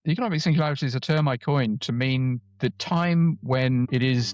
The economic singularity is a term I coined to mean the time when it is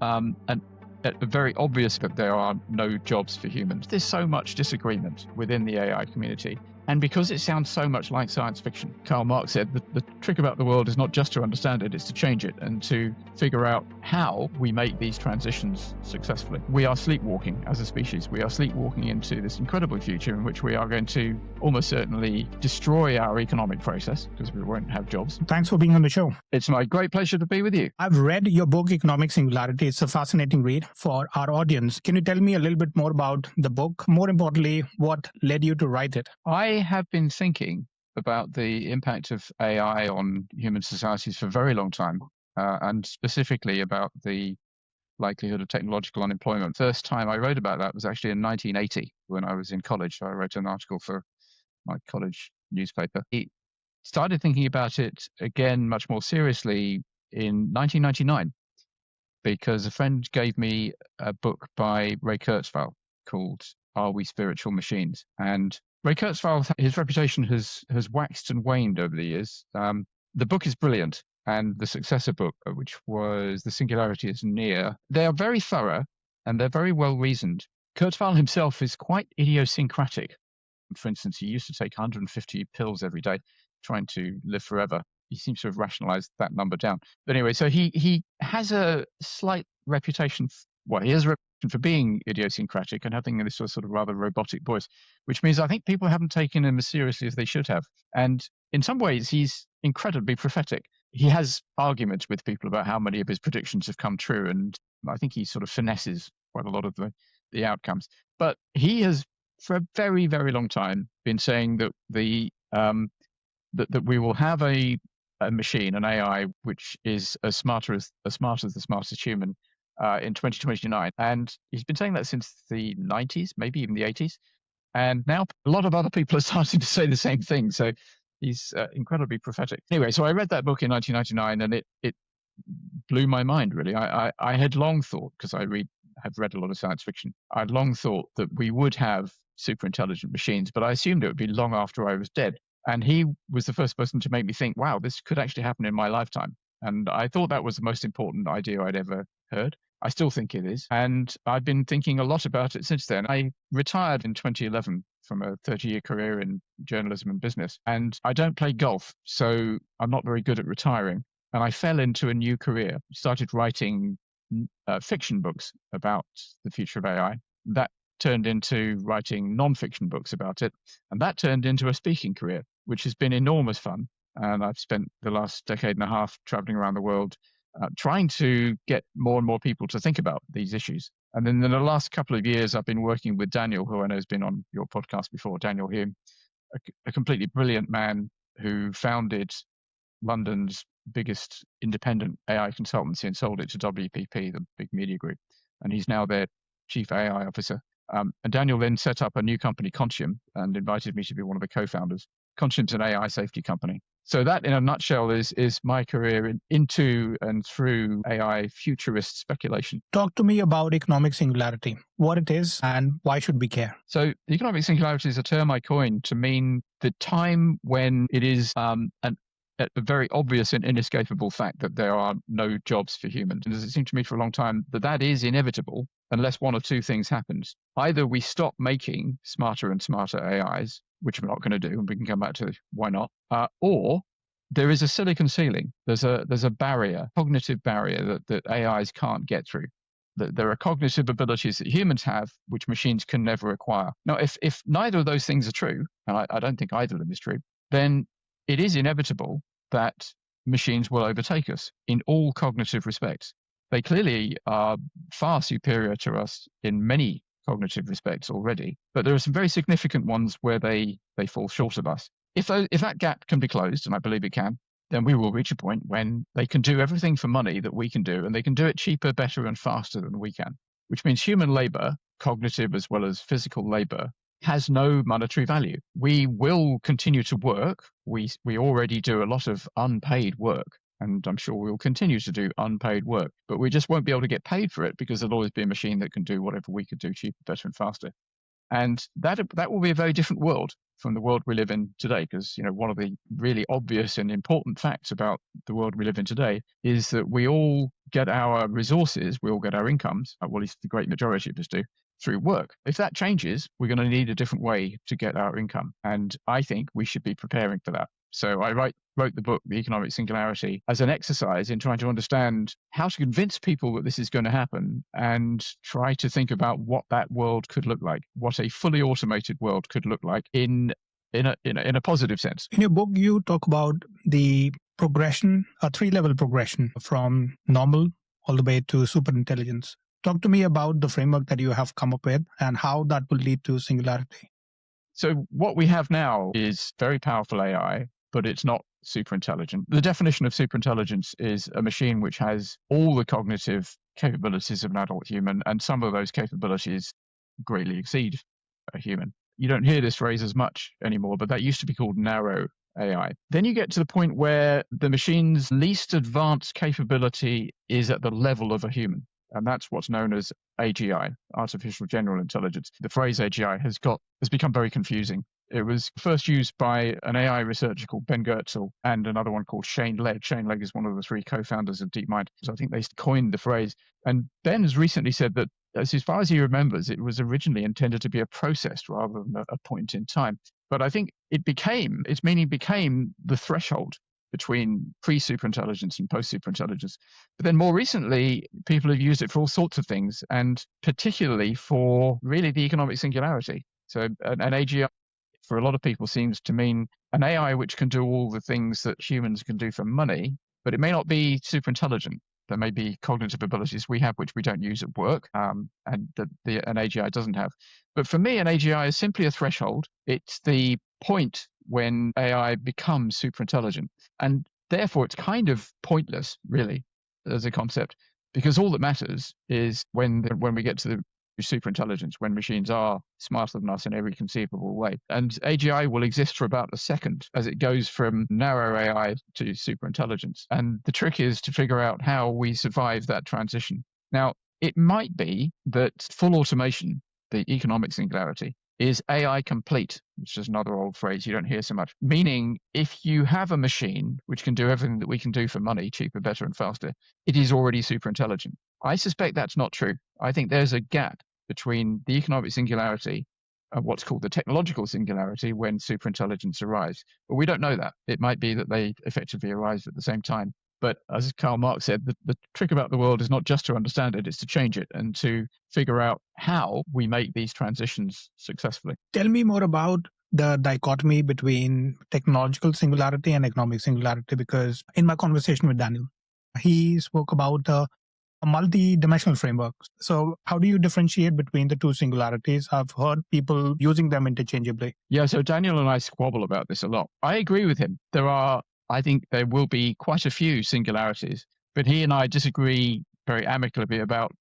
very obvious that there are no jobs for humans. There's so much disagreement within the AI community. And because it sounds so much like science fiction, Karl Marx said that the trick about the world is not just to understand it, it's to change it and to figure out how we make these transitions successfully. We are sleepwalking as a species. We are sleepwalking into this incredible future in which we are going to almost certainly destroy our economic process because we won't have jobs. Thanks for being on the show. It's my great pleasure to be with you. I've read your book, Economic Singularity. It's a fascinating read for our audience. Can you tell me a little bit more about the book? More importantly, what led you to write it? I have been thinking about the impact of AI on human societies for a very long time, and specifically about the likelihood of technological unemployment. First time I wrote about that was actually in 1980 when I was in college. I wrote an article for my college newspaper. I started thinking about it again much more seriously in 1999 because a friend gave me a book by Ray Kurzweil called Are We Spiritual Machines? And Ray Kurzweil, his reputation has waxed and waned over the years. The book is brilliant, and the successor book, which was The Singularity is Near, they are very thorough and they're very well reasoned. Kurzweil himself is quite idiosyncratic. For instance, he used to take 150 pills every day, trying to live forever. He seems to have rationalized that number down. But anyway, so he has a slight reputation. He has a reputation for being idiosyncratic and having this sort of rather robotic voice, which means I think people haven't taken him as seriously as they should have. And in some ways, he's incredibly prophetic. He has arguments with people about how many of his predictions have come true, and I think he sort of finesses quite a lot of the outcomes. But he has, for a very, very long time, been saying that that we will have a machine, an AI, which is as smart as the smartest human in 2029. And he's been saying that since the 90s, maybe even the 80s. And now a lot of other people are starting to say the same thing. So he's incredibly prophetic. Anyway, so I read that book in 1999 and it blew my mind, really. I had long thought, because have read a lot of science fiction, I'd long thought that we would have superintelligent machines, but I assumed it would be long after I was dead. And he was the first person to make me think, wow, this could actually happen in my lifetime. And I thought that was the most important idea I'd ever heard. I still think it is. And I've been thinking a lot about it since then. I retired in 2011 from a 30-year career in journalism and business. And I don't play golf, so I'm not very good at retiring. And I fell into a new career, started writing fiction books about the future of AI. That turned into writing non-fiction books about it. And that turned into a speaking career, which has been enormous fun. And I've spent the last decade and a half traveling around the world trying to get more and more people to think about these issues. And then in the last couple of years, I've been working with Daniel, who I know has been on your podcast before, Daniel Hume, a completely brilliant man who founded London's biggest independent AI consultancy and sold it to WPP, the big media group. And he's now their chief AI officer. And Daniel then set up a new company, Contium, and invited me to be one of the co-founders. Contium's an AI safety company. So that, in a nutshell, is my career into and through AI futurist speculation. Talk to me about economic singularity, what it is, and why should we care? So the economic singularity is a term I coined to mean the time when it is a very obvious and inescapable fact that there are no jobs for humans. And as it seemed to me for a long time, that is inevitable unless one of two things happens. Either we stop making smarter and smarter AIs, which we're not going to do, and we can come back to why not, or there is a silicon ceiling. There's a barrier, cognitive barrier that AIs can't get through. There are cognitive abilities that humans have, which machines can never acquire. Now, if neither of those things are true, and I don't think either of them is true, then it is inevitable that machines will overtake us in all cognitive respects. They clearly are far superior to us in many cognitive respects already, but there are some very significant ones where they fall short of us. If that gap can be closed, and I believe it can, then we will reach a point when they can do everything for money that we can do, and they can do it cheaper, better, and faster than we can, which means human labor, cognitive as well as physical labor, has no monetary value. We will continue to work. We already do a lot of unpaid work, and I'm sure we'll continue to do unpaid work, but we just won't be able to get paid for it because there'll always be a machine that can do whatever we could do cheaper, better, and faster. And that will be a very different world from the world we live in today, because one of the really obvious and important facts about the world we live in today is that we all get our resources, we all get our incomes, well, at least the great majority of us do, through work. If that changes, we're going to need a different way to get our income. And I think we should be preparing for that. So I wrote the book, The Economic Singularity, as an exercise in trying to understand how to convince people that this is going to happen and try to think about what that world could look like, what a fully automated world could look like in a positive sense. In your book, you talk about the progression, a 3-level progression from normal all the way to superintelligence. Talk to me about the framework that you have come up with and how that will lead to singularity. So what we have now is very powerful AI, but it's not super intelligent. The definition of superintelligence is a machine which has all the cognitive capabilities of an adult human, and some of those capabilities greatly exceed a human. You don't hear this phrase as much anymore, but that used to be called narrow AI. Then you get to the point where the machine's least advanced capability is at the level of a human. And that's what's known as AGI, artificial general intelligence. The phrase AGI has become very confusing. It was first used by an AI researcher called Ben Goertzel and another one called Shane Legg. Shane Legg is one of the 3 co-founders of DeepMind. So I think they coined the phrase. And Ben has recently said that, as far as he remembers, it was originally intended to be a process rather than a point in time. But I think its meaning became the threshold between pre-superintelligence and post-superintelligence. But then more recently, people have used it for all sorts of things, and particularly for really the economic singularity. So an AGI, for a lot of people, seems to mean an AI which can do all the things that humans can do for money, but it may not be superintelligent. There may be cognitive abilities we have which we don't use at work, and that an AGI doesn't have. But for me, an AGI is simply a threshold. It's the point when AI becomes superintelligent. And therefore, it's kind of pointless, really, as a concept, because all that matters is when we get to the superintelligence, when machines are smarter than us in every conceivable way. And AGI will exist for about a second as it goes from narrow AI to superintelligence. And the trick is to figure out how we survive that transition. Now, it might be that full automation, the economic singularity, is AI complete, which is another old phrase you don't hear so much, meaning if you have a machine which can do everything that we can do for money, cheaper, better, and faster, it is already superintelligent. I suspect that's not true. I think there's a gap between the economic singularity and what's called the technological singularity when superintelligence arrives. But we don't know that. It might be that they effectively arrive at the same time. But as Karl Marx said, the trick about the world is not just to understand it, it's to change it and to figure out how we make these transitions successfully. Tell me more about the dichotomy between technological singularity and economic singularity, because in my conversation with Daniel, he spoke about a multi-dimensional framework. So how do you differentiate between the two singularities? I've heard people using them interchangeably. Yeah, so Daniel and I squabble about this a lot. I agree with him. I think there will be quite a few singularities, but he and I disagree very amicably about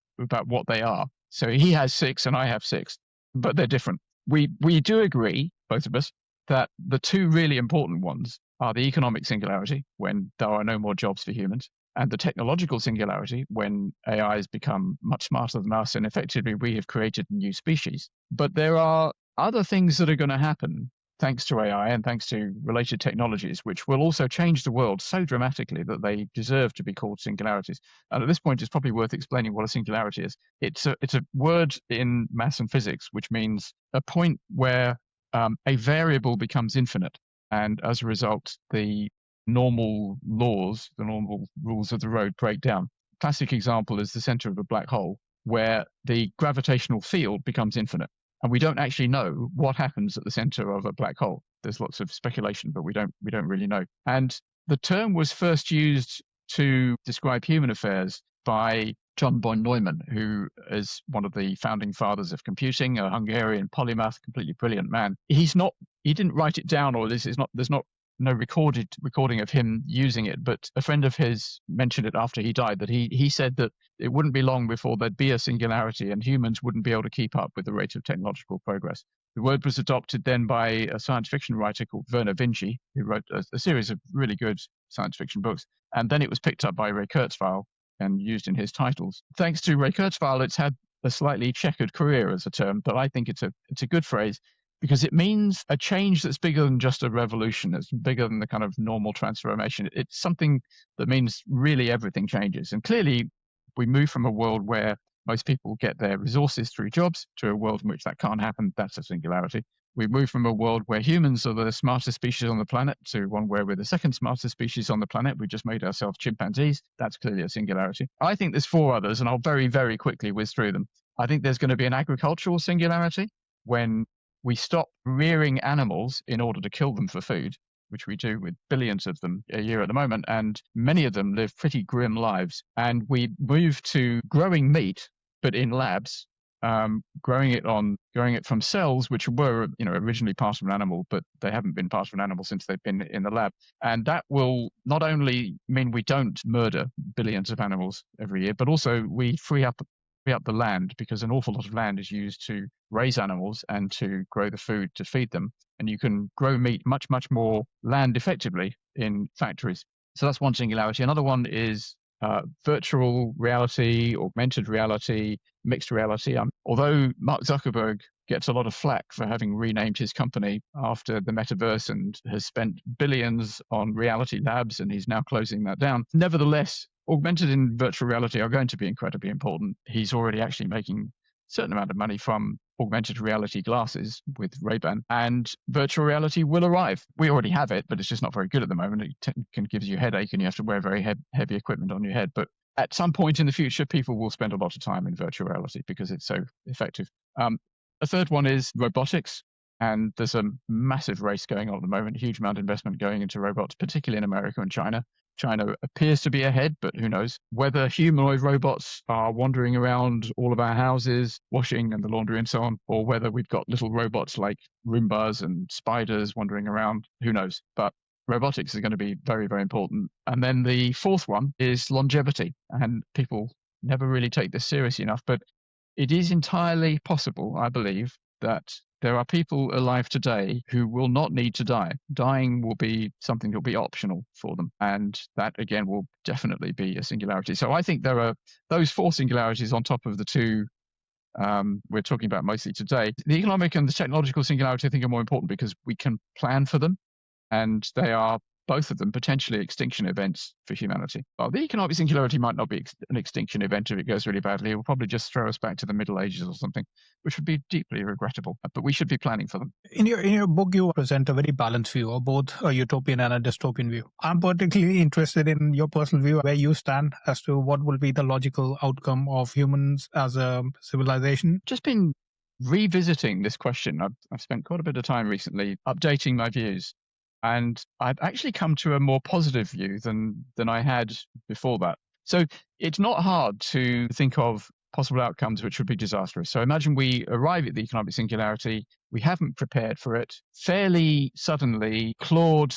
what they are. So he has 6 and I have 6, but they're different. We do agree, both of us, that the 2 really important ones are the economic singularity, when there are no more jobs for humans, and the technological singularity, when AIs become much smarter than us and effectively we have created a new species. But there are other things that are going to happen thanks to AI and thanks to related technologies, which will also change the world so dramatically that they deserve to be called singularities. And at this point, it's probably worth explaining what a singularity is. It's a word in maths and physics, which means a point where a variable becomes infinite. And as a result, the normal laws, the normal rules of the road break down. Classic example is the center of a black hole, where the gravitational field becomes infinite. And we don't actually know what happens at the center of a black hole. There's lots of speculation, but we don't really know. And the term was first used to describe human affairs by John von Neumann, who is one of the founding fathers of computing, a Hungarian polymath, completely brilliant man. He didn't write it down, or there's no recording of him using it, but a friend of his mentioned it after he died, that he said that it wouldn't be long before there'd be a singularity and humans wouldn't be able to keep up with the rate of technological progress. The word was adopted then by a science fiction writer called Vernor Vinge, who wrote a series of really good science fiction books, and then it was picked up by Ray Kurzweil and used in his titles. Thanks to Ray Kurzweil, it's had a slightly checkered career as a term, but I think it's a good phrase because it means a change that's bigger than just a revolution. It's bigger than the kind of normal transformation. It's something that means really everything changes. And clearly, we move from a world where most people get their resources through jobs to a world in which that can't happen. That's a singularity. We move from a world where humans are the smartest species on the planet to one where we're the second smartest species on the planet. We just made ourselves chimpanzees. That's clearly a singularity. I think there's 4 others, and I'll very, very quickly whiz through them. I think there's going to be an agricultural singularity when we stop rearing animals in order to kill them for food, which we do with billions of them a year at the moment, and many of them live pretty grim lives. And we move to growing meat, but in labs, growing it from cells which were originally part of an animal, but they haven't been part of an animal since they've been in the lab. And that will not only mean we don't murder billions of animals every year, but also we free up the land, because an awful lot of land is used to raise animals and to grow the food to feed them. And you can grow meat much, much more land effectively in factories. So that's one singularity. Another one is virtual reality, augmented reality, mixed reality. Although Mark Zuckerberg gets a lot of flack for having renamed his company after the metaverse and has spent billions on reality labs, and he's now closing that down. Nevertheless, augmented and virtual reality are going to be incredibly important. He's already actually making a certain amount of money from augmented reality glasses with Ray-Ban, and virtual reality will arrive. We already have it, but it's just not very good at the moment. It can give you a headache and you have to wear very heavy equipment on your head. But at some point in the future, people will spend a lot of time in virtual reality because it's so effective. A third one is robotics. And there's a massive race going on at the moment, huge amount of investment going into robots, particularly in America and China. China appears to be ahead, but who knows? Whether humanoid robots are wandering around all of our houses, washing and the laundry and so on, or whether we've got little robots like Roombas and spiders wandering around, who knows? But robotics is going to be very, very important. And then the fourth one is longevity. And people never really take this seriously enough, but it is entirely possible, I believe, that there are people alive today who will not need to die. Dying will be something that will be optional for them. And that, again, will definitely be a singularity. So I think there are those 4 singularities on top of the 2 we're talking about mostly today. The economic and the technological singularity, I think, are more important because we can plan for them. And they are, both of them, potentially extinction events for humanity. Well, the economic singularity might not be an extinction event if it goes really badly. It will probably just throw us back to the Middle Ages or something, which would be deeply regrettable. But we should be planning for them. In your book, you present a very balanced view of both a utopian and a dystopian view. I'm particularly interested in your personal view, where you stand as to what will be the logical outcome of humans as a civilization. Just been revisiting this question. I've spent quite a bit of time recently updating my views. And I've actually come to a more positive view than I had before that. So it's not hard to think of possible outcomes which would be disastrous. So imagine we arrive at the economic singularity, we haven't prepared for it. Fairly suddenly, Claude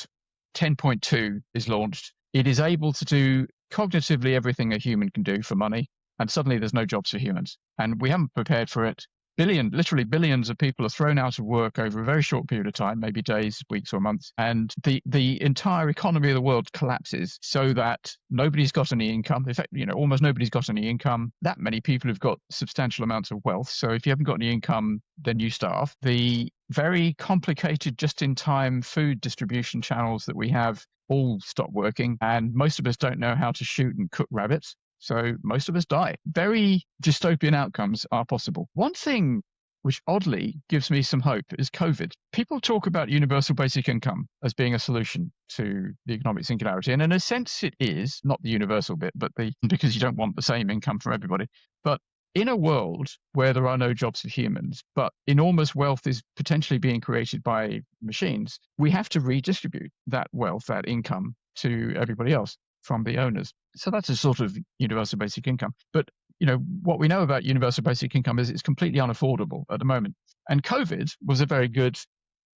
10.2 is launched. It is able to do cognitively everything a human can do for money, and suddenly there's no jobs for humans. And we haven't prepared for it. Literally billions of people are thrown out of work over a very short period of time, maybe days, weeks, or months, and the entire economy of the world collapses so that nobody's got any income. In fact, almost nobody's got any income. That many people have got substantial amounts of wealth. So if you haven't got any income, then you starve. The very complicated just-in-time food distribution channels that we have all stop working, and most of us don't know how to shoot and cook rabbits. So most of us die. Very dystopian outcomes are possible. One thing which oddly gives me some hope is COVID. People talk about universal basic income as being a solution to the economic singularity. And in a sense it is, not the universal bit, but because you don't want the same income for everybody. But in a world where there are no jobs for humans, but enormous wealth is potentially being created by machines, we have to redistribute that wealth, that income, to everybody else from the owners. So that's a sort of universal basic income. But what we know about universal basic income is it's completely unaffordable at the moment. And COVID was a very good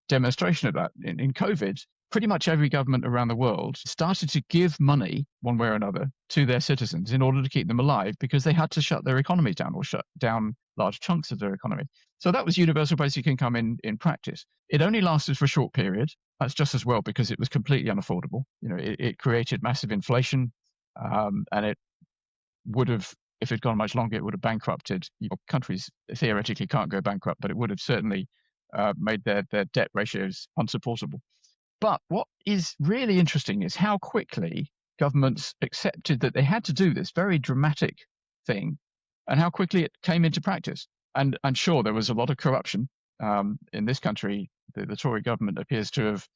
demonstration of that. In COVID, pretty much every government around the world started to give money, one way or another, to their citizens in order to keep them alive, because they had to shut their economies down or shut down large chunks of their economy. So that was universal basic income in practice. It only lasted for a short period. That's just as well, because it was completely unaffordable. It created massive inflation, and it would have if it'd gone much longer, it would have bankrupted. Countries theoretically can't go bankrupt, but it would have certainly made their debt ratios unsupportable. But what is really interesting is how quickly governments accepted that they had to do this very dramatic thing, and how quickly it came into practice. And sure, there was a lot of corruption in this country. The Tory government appears to have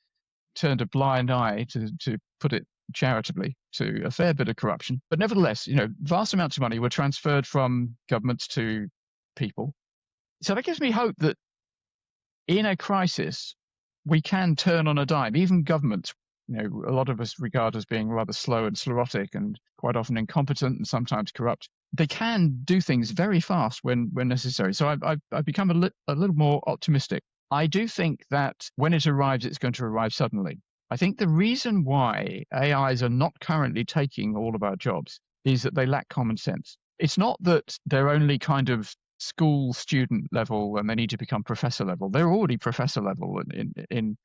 turned a blind eye, to put it charitably, to a fair bit of corruption. But nevertheless, vast amounts of money were transferred from governments to people. So that gives me hope that in a crisis, we can turn on a dime. Even governments, a lot of us regard as being rather slow and sclerotic and quite often incompetent and sometimes corrupt. They can do things very fast when necessary. So I've become a little more optimistic. I do think that when it arrives, it's going to arrive suddenly. I think the reason why AIs are not currently taking all of our jobs is that they lack common sense. It's not that they're only kind of school student level and they need to become professor level. They're already professor level in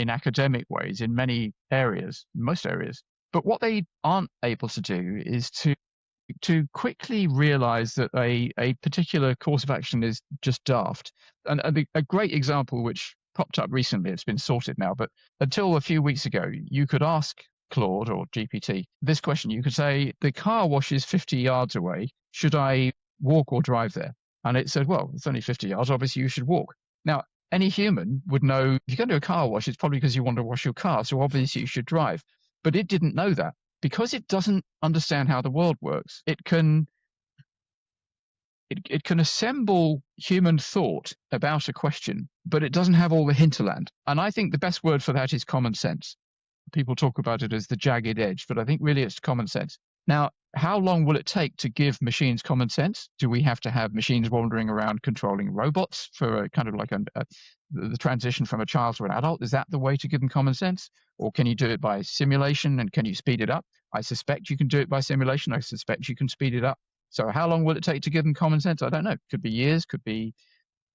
academic ways in many areas, most areas. But what they aren't able to do is to quickly realize that a particular course of action is just daft. And a great example which popped up recently, it's been sorted now, but until a few weeks ago, you could ask Claude or GPT this question. You could say, the car wash is 50 yards away. Should I walk or drive there? And it said, well, it's only 50 yards. Obviously, you should walk. Now, any human would know if you're going to a car wash, it's probably because you want to wash your car. So obviously, you should drive. But it didn't know that. Because it doesn't understand how the world works, it can assemble human thought about a question, but it doesn't have all the hinterland. And I think the best word for that is common sense. People talk about it as the jagged edge, but I think really it's common sense. Now, how long will it take to give machines common sense? Do we have to have machines wandering around controlling robots for a kind of like the transition from a child to an adult? Is that the way to give them common sense? Or can you do it by simulation, and can you speed it up? I suspect you can do it by simulation. I suspect you can speed it up. So how long will it take to give them common sense? I don't know. Could be years, could be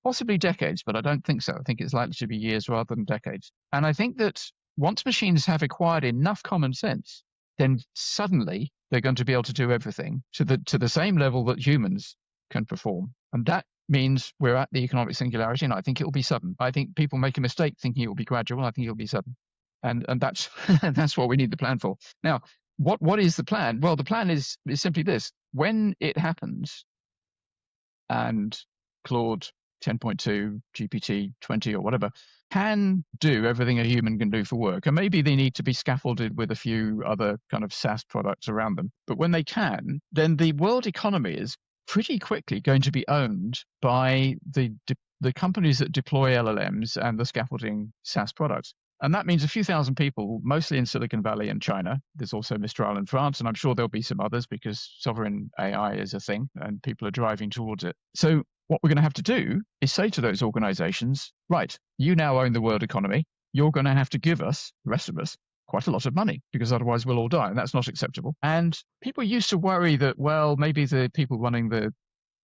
possibly decades, but I don't think so. I think it's likely to be years rather than decades. And I think that once machines have acquired enough common sense, then suddenly they're going to be able to do everything to the same level that humans can perform. And that means we're at the economic singularity, and I think it will be sudden. I think people make a mistake thinking it will be gradual. I think it will be sudden. And that's that's what we need the plan for. Now, what is the plan? Well, the plan is simply this. When it happens, and Claude 10.2, GPT 20 or whatever can do everything a human can do for work, and maybe they need to be scaffolded with a few other kind of SaaS products around them. But when they can, then the world economy is pretty quickly going to be owned by the companies that deploy LLMs and the scaffolding SaaS products. And that means a few thousand people, mostly in Silicon Valley and China. There's also Mistral in France, and I'm sure there'll be some others because sovereign AI is a thing and people are driving towards it. So what we're going to have to do is say to those organizations, right, you now own the world economy. You're going to have to give us, the rest of us, quite a lot of money because otherwise we'll all die, and that's not acceptable. And people used to worry that, well, maybe the people running the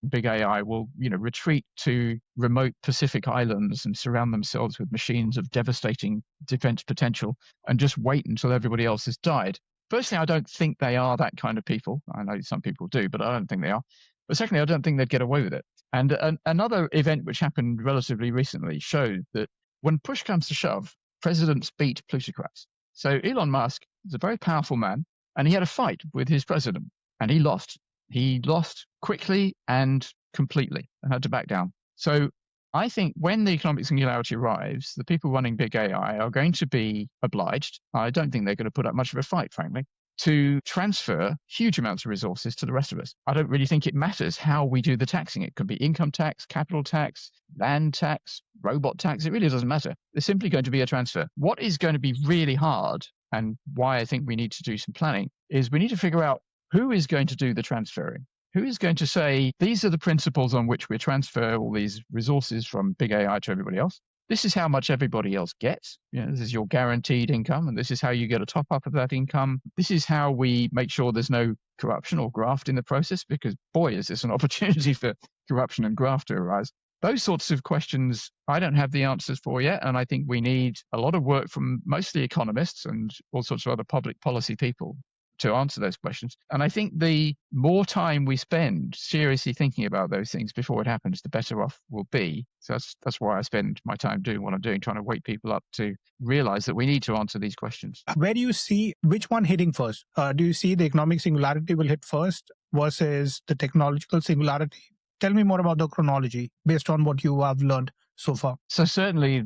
big AI will, retreat to remote Pacific islands and surround themselves with machines of devastating defense potential and just wait until everybody else has died. Firstly, I don't think they are that kind of people. I know some people do, but I don't think they are. But secondly, I don't think they'd get away with it. And another event which happened relatively recently showed that when push comes to shove, presidents beat plutocrats. So Elon Musk is a very powerful man, and he had a fight with his president, and he lost. He lost quickly and completely and had to back down. So I think when the economic singularity arrives, the people running big AI are going to be obliged, I don't think they're going to put up much of a fight, frankly, to transfer huge amounts of resources to the rest of us. I don't really think it matters how we do the taxing. It could be income tax, capital tax, land tax, robot tax. It really doesn't matter. There's simply going to be a transfer. What is going to be really hard, and why I think we need to do some planning, is we need to figure out who is going to do the transferring. Who is going to say, these are the principles on which we transfer all these resources from big AI to everybody else? This is how much everybody else gets. This is your guaranteed income, and this is how you get a top up of that income. This is how we make sure there's no corruption or graft in the process, because boy, is this an opportunity for corruption and graft to arise. Those sorts of questions I don't have the answers for yet, and I think we need a lot of work from mostly economists and all sorts of other public policy people to answer those questions. And I think the more time we spend seriously thinking about those things before it happens, the better off we'll be. So that's why I spend my time doing what I'm doing, trying to wake people up to realize that we need to answer these questions. Where do you see which one hitting first? Do you see the economic singularity will hit first versus the technological singularity? Tell me more about the chronology based on what you have learned so far. So certainly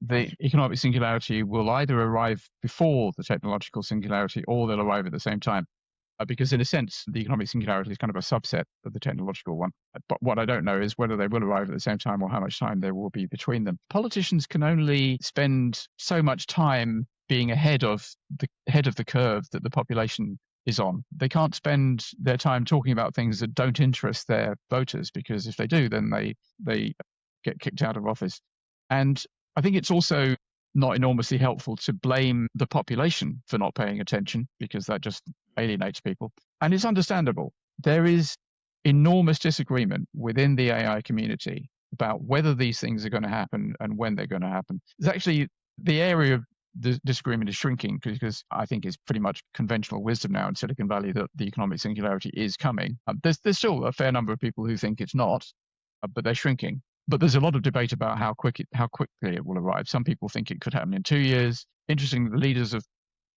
the economic singularity will either arrive before the technological singularity or they'll arrive at the same time. Because in a sense, the economic singularity is kind of a subset of the technological one. But what I don't know is whether they will arrive at the same time or how much time there will be between them. Politicians can only spend so much time being ahead of the curve that the population is on. They can't spend their time talking about things that don't interest their voters, because if they do, then they get kicked out of office. And I think it's also not enormously helpful to blame the population for not paying attention, because that just alienates people. And it's understandable. There is enormous disagreement within the AI community about whether these things are going to happen and when they're going to happen. It's actually the area of the disagreement is shrinking, because I think it's pretty much conventional wisdom now in Silicon Valley that the economic singularity is coming. There's still a fair number of people who think it's not, but they're shrinking. But there's a lot of debate about how quickly it will arrive. Some people think it could happen in 2 years. Interestingly, the leaders of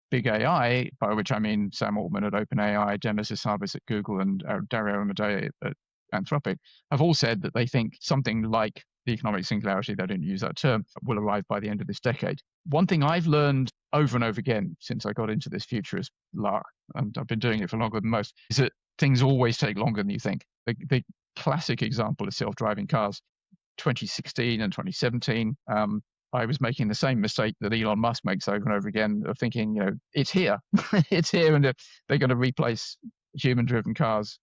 big AI, by which I mean Sam Altman at OpenAI, Demis Hassabis at Google, and Dario Amodei at Anthropic, have all said that they think something like the economic singularity, they didn't use that term, will arrive by the end of this decade. One thing I've learned over and over again since I got into this futurist lark, and I've been doing it for longer than most, is that things always take longer than you think. The classic example is self-driving cars. 2016 and 2017, I was making the same mistake that Elon Musk makes over and over again of thinking, it's here, it's here, and they're going to replace human-driven cars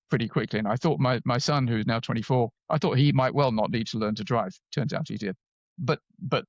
pretty quickly. And I thought my son, who's now 24, I thought he might well not need to learn to drive. Turns out he did. But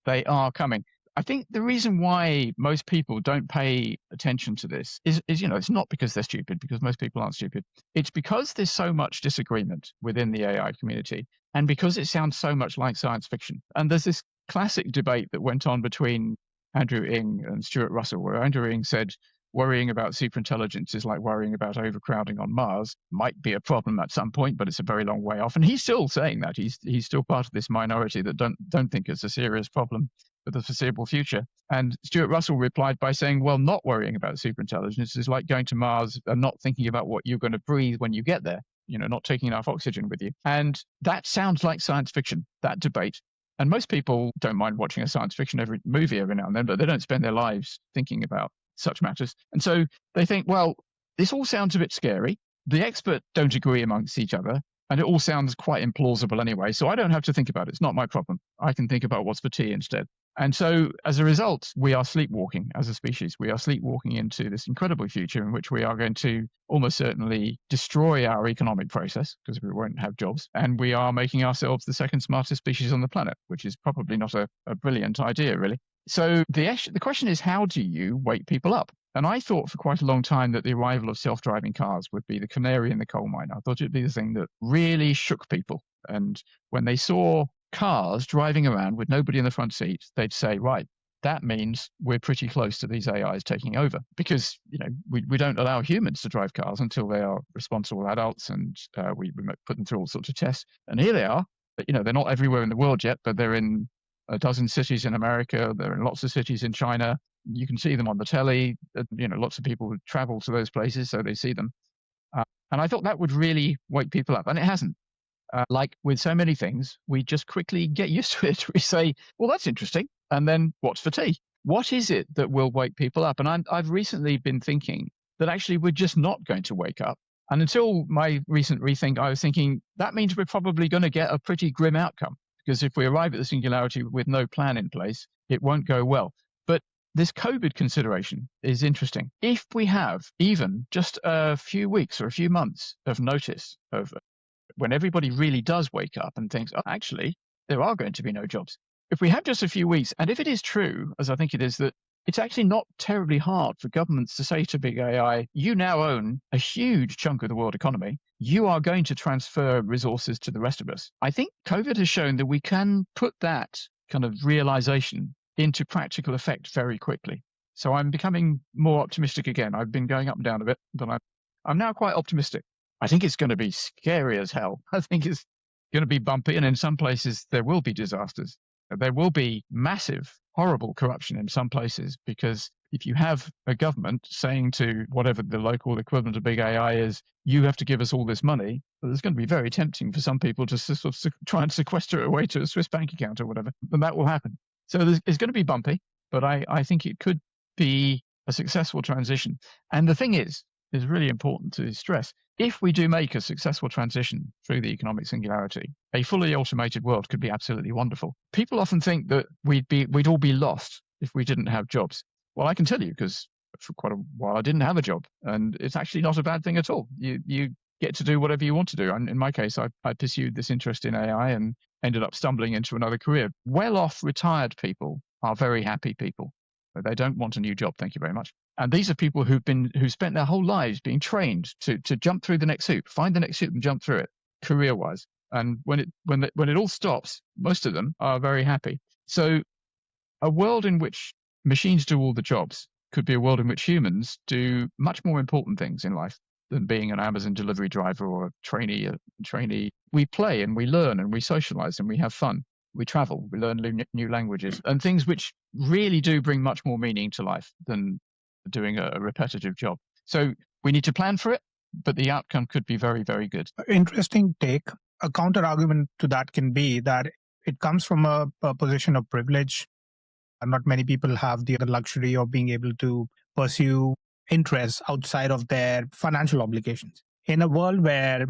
they are coming. I think the reason why most people don't pay attention to this is it's not because they're stupid, because most people aren't stupid. It's because there's so much disagreement within the AI community, and because it sounds so much like science fiction. And there's this classic debate that went on between Andrew Ng and Stuart Russell, where Andrew Ng said worrying about superintelligence is like worrying about overcrowding on Mars. Might be a problem at some point, but it's a very long way off. And he's still saying that. He's still part of this minority that don't think it's a serious problem for the foreseeable future. And Stuart Russell replied by saying, well, not worrying about superintelligence is like going to Mars and not thinking about what you're going to breathe when you get there, not taking enough oxygen with you. And that sounds like science fiction, that debate. And most people don't mind watching a science fiction movie every now and then, but they don't spend their lives thinking about such matters. And so they think, well, this all sounds a bit scary. The experts don't agree amongst each other, and it all sounds quite implausible anyway. So I don't have to think about it. It's not my problem. I can think about what's for tea instead. And so as a result, we are sleepwalking as a species. We are sleepwalking into this incredible future in which we are going to almost certainly destroy our economic process, because we won't have jobs. And we are making ourselves the second smartest species on the planet, which is probably not a brilliant idea, really. So the question is, how do you wake people up? And I thought for quite a long time that the arrival of self-driving cars would be the canary in the coal mine. I thought it'd be the thing that really shook people. And when they saw cars driving around with nobody in the front seat, they'd say, right, that means we're pretty close to these AIs taking over, because we don't allow humans to drive cars until they are responsible adults, and we put them through all sorts of tests. And here they are. They're not everywhere in the world yet, but they're in a dozen cities in America. They're in lots of cities in China. You can see them on the telly. Lots of people travel to those places, so they see them. And I thought that would really wake people up, and it hasn't. Like with so many things, we just quickly get used to it. We say, well, that's interesting. And then what's for tea? What is it that will wake people up? And I've recently been thinking that actually we're just not going to wake up. And until my recent rethink, I was thinking that means we're probably going to get a pretty grim outcome, because if we arrive at the singularity with no plan in place, it won't go well. But this COVID consideration is interesting. If we have even just a few weeks or a few months of notice of when everybody really does wake up and thinks, oh, actually, there are going to be no jobs. If we have just a few weeks, and if it is true, as I think it is, that it's actually not terribly hard for governments to say to big AI, you now own a huge chunk of the world economy. You are going to transfer resources to the rest of us. I think COVID has shown that we can put that kind of realization into practical effect very quickly. So I'm becoming more optimistic again. I've been going up and down a bit, but I'm now quite optimistic. I think it's going to be scary as hell. I think it's going to be bumpy, and in some places there will be disasters. There will be massive, horrible corruption in some places, because if you have a government saying to whatever the local equivalent of big AI is, you have to give us all this money, well, it's going to be very tempting for some people to sort of try and sequester it away to a Swiss bank account or whatever, and that will happen. So it's going to be bumpy, but I think it could be a successful transition. And the thing is really important to stress, if we do make a successful transition through the economic singularity, a fully automated world could be absolutely wonderful. People often think that we'd all be lost if we didn't have jobs. Well, I can tell you, because for quite a while I didn't have a job, and it's actually not a bad thing at all. You get to do whatever you want to do. And in my case, I pursued this interest in AI and ended up stumbling into another career. Well-off retired people are very happy people. They don't want a new job, thank you very much. And these are people who spent their whole lives being trained to jump through the next hoop, find the next hoop and jump through it, career-wise. And when it all stops, most of them are very happy. So a world in which machines do all the jobs could be a world in which humans do much more important things in life than being an Amazon delivery driver or a trainee. We play and we learn and we socialize and we have fun. We travel, we learn new languages, and things which really do bring much more meaning to life than doing a repetitive job. So we need to plan for it, but the outcome could be very, very good. Interesting take. A counter argument to that can be that it comes from a position of privilege. Not many people have the luxury of being able to pursue interests outside of their financial obligations. In a world where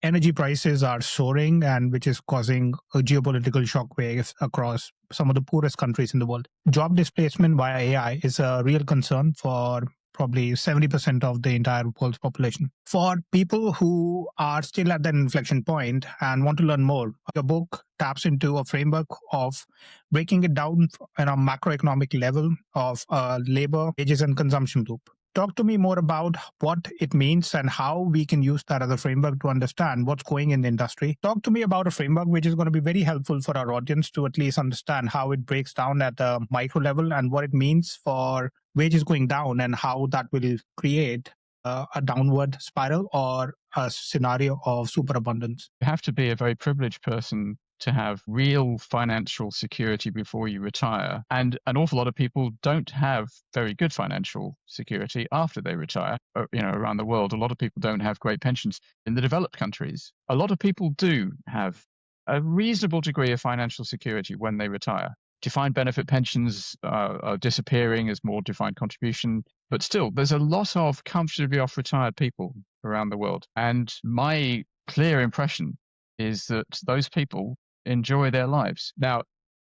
energy prices are soaring, and which is causing geopolitical shockwaves across some of the poorest countries in the world, job displacement via AI is a real concern for probably 70% of the entire world's population. For people who are still at that inflection point and want to learn more, your book taps into a framework of breaking it down on a macroeconomic level of labor, wages, and consumption loop. Talk to me more about what it means and how we can use that as a framework to understand what's going in the industry. Talk to me about a framework which is going to be very helpful for our audience to at least understand how it breaks down at the micro level and what it means for wages going down and how that will create a downward spiral or a scenario of superabundance. You have to be a very privileged person to have real financial security before you retire. And an awful lot of people don't have very good financial security after they retire. Around the world, a lot of people don't have great pensions. In the developed countries, a lot of people do have a reasonable degree of financial security when they retire. Defined benefit pensions are disappearing as more defined contribution, but still, there's a lot of comfortably off retired people around the world. And my clear impression is that those people enjoy their lives. Now,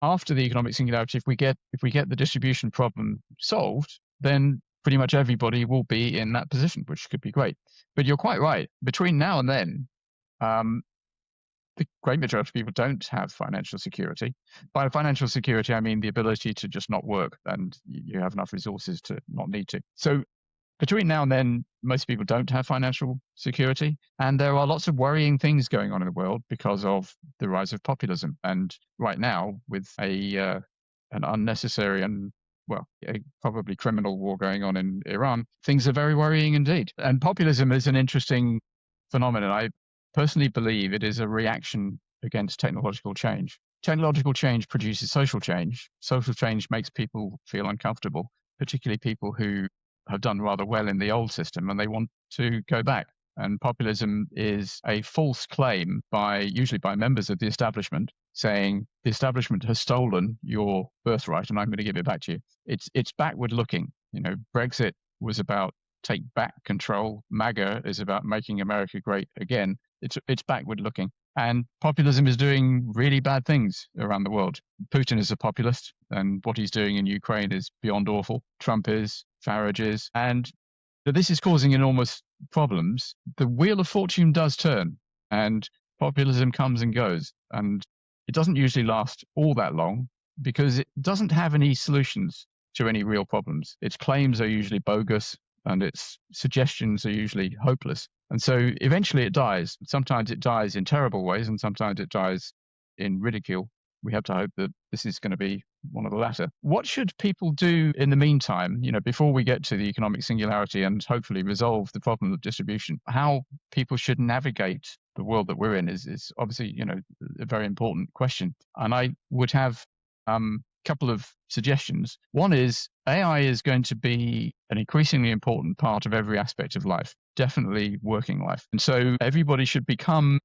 after the economic singularity, if we get the distribution problem solved, then pretty much everybody will be in that position, which could be great. But you're quite right. Between now and then, the great majority of people don't have financial security. By financial security, I mean the ability to just not work, and you have enough resources to not need to. So between now and then, most people don't have financial security, and there are lots of worrying things going on in the world because of the rise of populism. And right now, with an unnecessary and probably criminal war going on in Iran, things are very worrying indeed. And populism is an interesting phenomenon. I personally believe it is a reaction against technological change. Technological change produces social change. Social change makes people feel uncomfortable, particularly people who have done rather well in the old system and they want to go back. And populism is a false claim usually by members of the establishment, saying the establishment has stolen your birthright and I'm going to give it back to you. It's backward looking. Brexit was about take back control. MAGA is about making America great again. It's backward looking. And populism is doing really bad things around the world. Putin is a populist, and what he's doing in Ukraine is beyond awful. Trump is, Farage is, and this is causing enormous problems. The wheel of fortune does turn, and populism comes and goes, and it doesn't usually last all that long because it doesn't have any solutions to any real problems. Its claims are usually bogus, and its suggestions are usually hopeless. And so eventually it dies. Sometimes it dies in terrible ways, and sometimes it dies in ridicule. we have to hope that this is going to be one of the latter. What should people do in the meantime, before we get to the economic singularity and hopefully resolve the problem of distribution? How people should navigate the world that we're in is obviously, a very important question. And I would have couple of suggestions. One is AI is going to be an increasingly important part of every aspect of life, definitely working life. And so everybody should become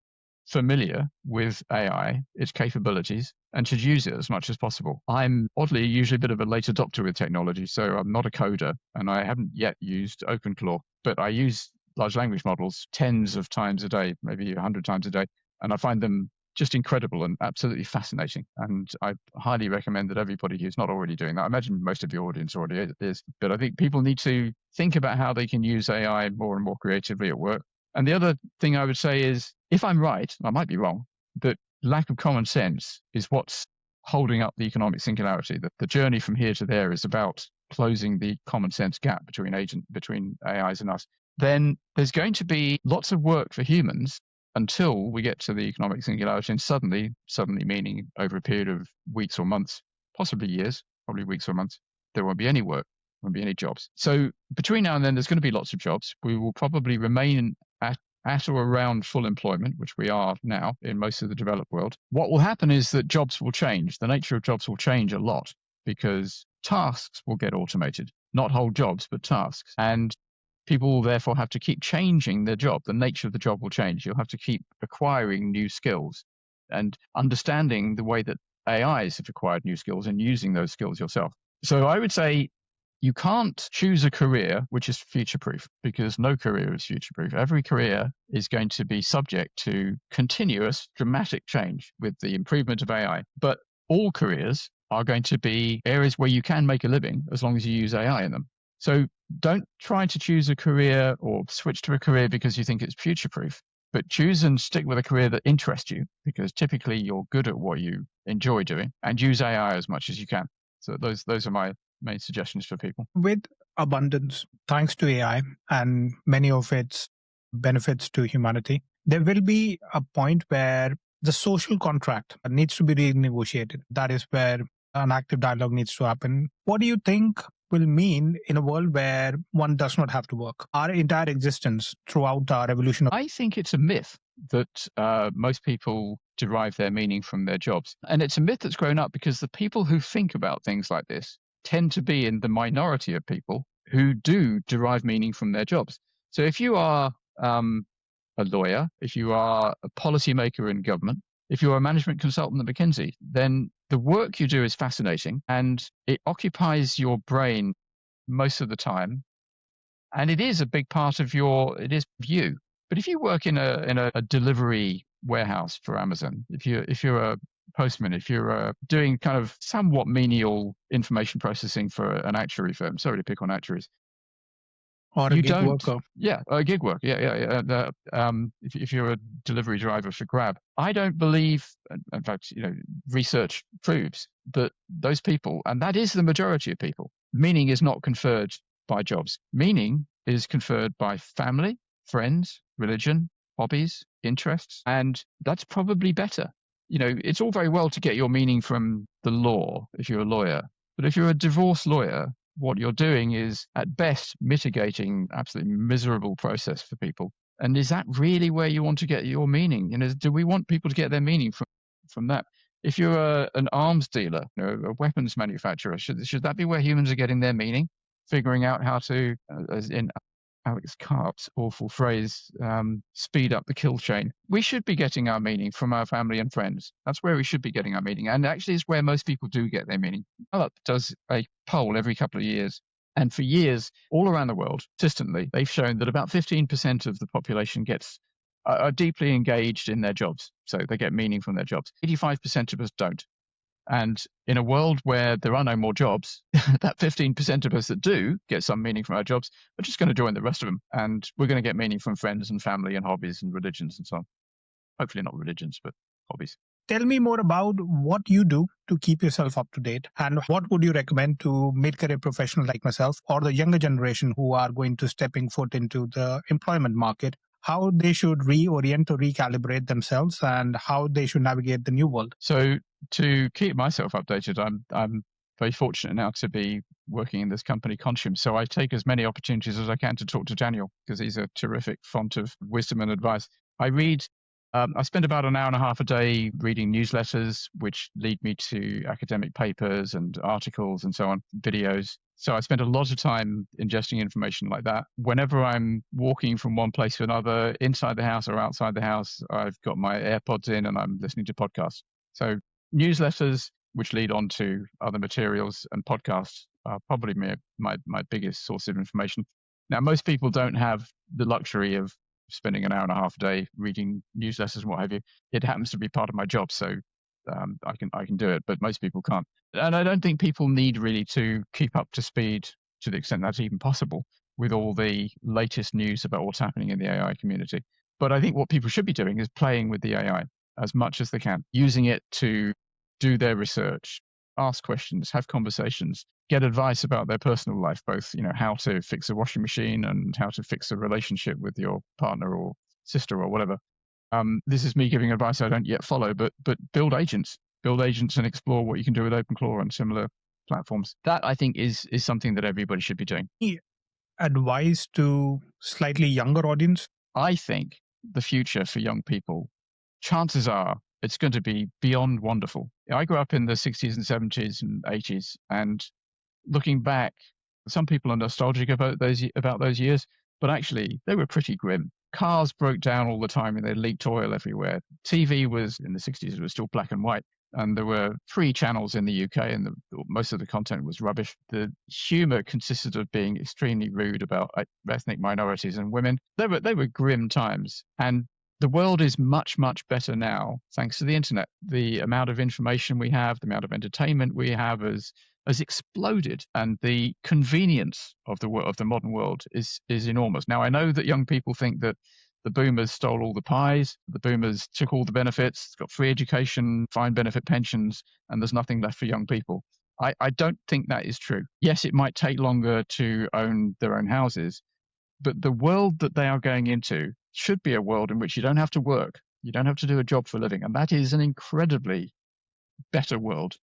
familiar with AI, its capabilities, and should use it as much as possible. I'm oddly usually a bit of a late adopter with technology, so I'm not a coder, and I haven't yet used OpenClaw, but I use large language models tens of times a day, maybe 100 times a day, and I find them just incredible and absolutely fascinating. And I highly recommend that everybody who's not already doing that, I imagine most of your audience already is, but I think people need to think about how they can use AI more and more creatively at work. And the other thing I would say is, if I'm right, I might be wrong, that lack of common sense is what's holding up the economic singularity. That the journey from here to there is about closing the common sense gap between AIs and us. Then there's going to be lots of work for humans until we get to the economic singularity, and suddenly meaning over a period of weeks or months, possibly years, probably weeks or months, there won't be any work, won't be any jobs. So between now and then, there's going to be lots of jobs. We will probably remain at or around full employment, which we are now in most of the developed world. What will happen is that jobs will change. The nature of jobs will change a lot because tasks will get automated, not whole jobs, but tasks. And people will therefore have to keep changing their job. The nature of the job will change. You'll have to keep acquiring new skills and understanding the way that AIs have acquired new skills and using those skills yourself. So I would say you can't choose a career which is future-proof, because no career is future-proof. Every career is going to be subject to continuous dramatic change with the improvement of AI. But all careers are going to be areas where you can make a living as long as you use AI in them. So don't try to choose a career or switch to a career because you think it's future-proof, but choose and stick with a career that interests you, because typically you're good at what you enjoy doing, and use AI as much as you can. So those are my main suggestions for people. With abundance, thanks to AI and many of its benefits to humanity, there will be a point where the social contract needs to be renegotiated. That is where an active dialogue needs to happen. What do you think will mean in a world where one does not have to work? Our entire existence throughout our evolution. I think it's a myth that most people derive their meaning from their jobs. And it's a myth that's grown up because the people who think about things like this tend to be in the minority of people who do derive meaning from their jobs. So if you are a lawyer, if you are a policymaker in government, if you're a management consultant at McKinsey, then the work you do is fascinating and it occupies your brain most of the time. And it is a big part of it is you. But if you work in a delivery warehouse for Amazon, if you're a postman, if you're doing kind of somewhat menial information processing for an actuary firm, sorry to pick on actuaries, or a gig worker. Yeah, a gig worker. Yeah. If you're a delivery driver for Grab, I don't believe, in fact, research proves that those people, and that is the majority of people, meaning is not conferred by jobs. Meaning is conferred by family, friends, religion, hobbies, interests, and that's probably better. It's all very well to get your meaning from the law if you're a lawyer, but if you're a divorce lawyer, what you're doing is at best mitigating absolutely miserable process for people. And is that really where you want to get your meaning? Do we want people to get their meaning from that? If you're an arms dealer, a weapons manufacturer, should that be where humans are getting their meaning? Figuring out how to, as in Alex Karp's awful phrase, speed up the kill chain. We should be getting our meaning from our family and friends. That's where we should be getting our meaning. And actually it's where most people do get their meaning. Gallup does a poll every couple of years. And for years, all around the world, consistently, they've shown that about 15% of the population are deeply engaged in their jobs. So they get meaning from their jobs. 85% of us don't. And in a world where there are no more jobs, that 15% of us that do get some meaning from our jobs are just going to join the rest of them. And we're going to get meaning from friends and family and hobbies and religions and so on. Hopefully not religions, but hobbies. Tell me more about what you do to keep yourself up to date, and what would you recommend to mid-career professionals like myself or the younger generation who are going to stepping foot into the employment market? how they should reorient or recalibrate themselves and how they should navigate the new world. So to keep myself updated, I'm very fortunate now to be working in this company, Contium. So I take as many opportunities as I can to talk to Daniel because he's a terrific font of wisdom and advice. I read. I spend about an hour and a half a day reading newsletters, which lead me to academic papers and articles and so on, videos. So I spend a lot of time ingesting information like that. Whenever I'm walking from one place to another, inside the house or outside the house, I've got my AirPods in and I'm listening to podcasts. So newsletters, which lead on to other materials, and podcasts are probably my biggest source of information. Now, most people don't have the luxury of spending an hour and a half a day reading newsletters and what have you. It happens to be part of my job, so I can do it, but most people can't. And I don't think people need really to keep up to speed to the extent that's even possible with all the latest news about what's happening in the AI community. But I think what people should be doing is playing with the AI as much as they can, using it to do their research, ask questions, have conversations, get advice about their personal life, both, how to fix a washing machine and how to fix a relationship with your partner or sister or whatever. This is me giving advice I don't yet follow, but build agents and explore what you can do with OpenClaw and similar platforms. That, I think, is something that everybody should be doing. Advice to slightly younger audience? I think the future for young people, chances are it's going to be beyond wonderful. I grew up in the 60s and 70s and 80s, and looking back, some people are nostalgic about those years, but actually they were pretty grim. Cars broke down all the time and they leaked oil everywhere. TV was, in the 60s, it was still black and white. And there were 3 channels in the UK, and most of the content was rubbish. The humor consisted of being extremely rude about ethnic minorities and women. They were grim times. And the world is much, much better now, thanks to the internet. The amount of information we have, the amount of entertainment we have has exploded, and the convenience of the modern world is enormous. Now, I know that young people think that the boomers stole all the pies, the boomers took all the benefits, got free education, fine benefit pensions, and there's nothing left for young people. I don't think that is true. Yes, it might take longer to own their own houses, but the world that they are going into should be a world in which you don't have to work, you don't have to do a job for a living, and that is an incredibly better world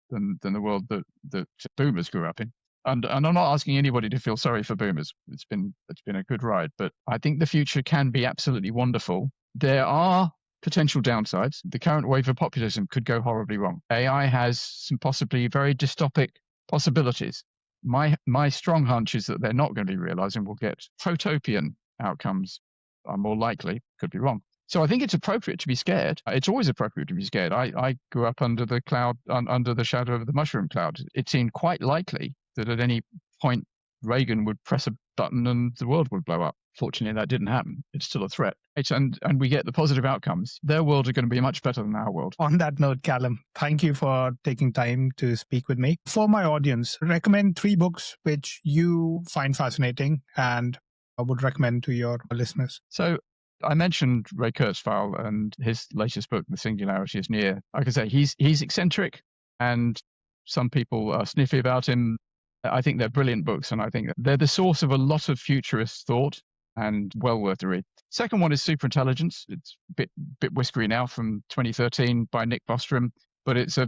than the world that boomers grew up in. And I'm not asking anybody to feel sorry for boomers. It's been a good ride, but I think the future can be absolutely wonderful. There are potential downsides. The current wave of populism could go horribly wrong. AI has some possibly very dystopic possibilities. My strong hunch is that they're not going to be realized, and we'll get protopian outcomes are more likely. Could be wrong. So I think it's appropriate to be scared. It's always appropriate to be scared. I grew up under the cloud, under the shadow of the mushroom cloud. It seemed quite likely that at any point Reagan would press a button and the world would blow up. Fortunately, that didn't happen. It's still a threat. And we get the positive outcomes. Their world are going to be much better than our world. On that note, Calum, thank you for taking time to speak with me. For my audience, recommend 3 books which you find fascinating and I would recommend to your listeners. So I mentioned Ray Kurzweil and his latest book, The Singularity is Near. Like I say, he's eccentric, and some people are sniffy about him. I think they're brilliant books, and I think they're the source of a lot of futurist thought and well worth the read. Second one is Superintelligence. It's a bit whiskery now, from 2013 by Nick Bostrom, but it's a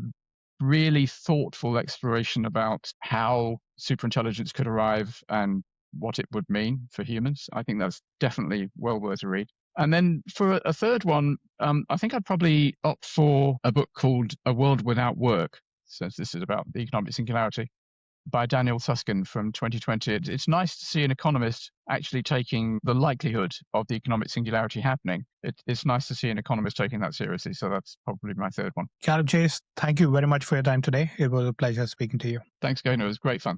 really thoughtful exploration about how superintelligence could arrive and what it would mean for humans. I think that's definitely well worth a read. And then for a third one, I think I'd probably opt for a book called A World Without Work. So this is about the economic singularity by Daniel Susskind from 2020. It's nice to see an economist actually taking the likelihood of the economic singularity happening. It's nice to see an economist taking that seriously. So that's probably my third one. Calum Chase, thank you very much for your time today. It was a pleasure speaking to you. Thanks, Gaynor. It was great fun.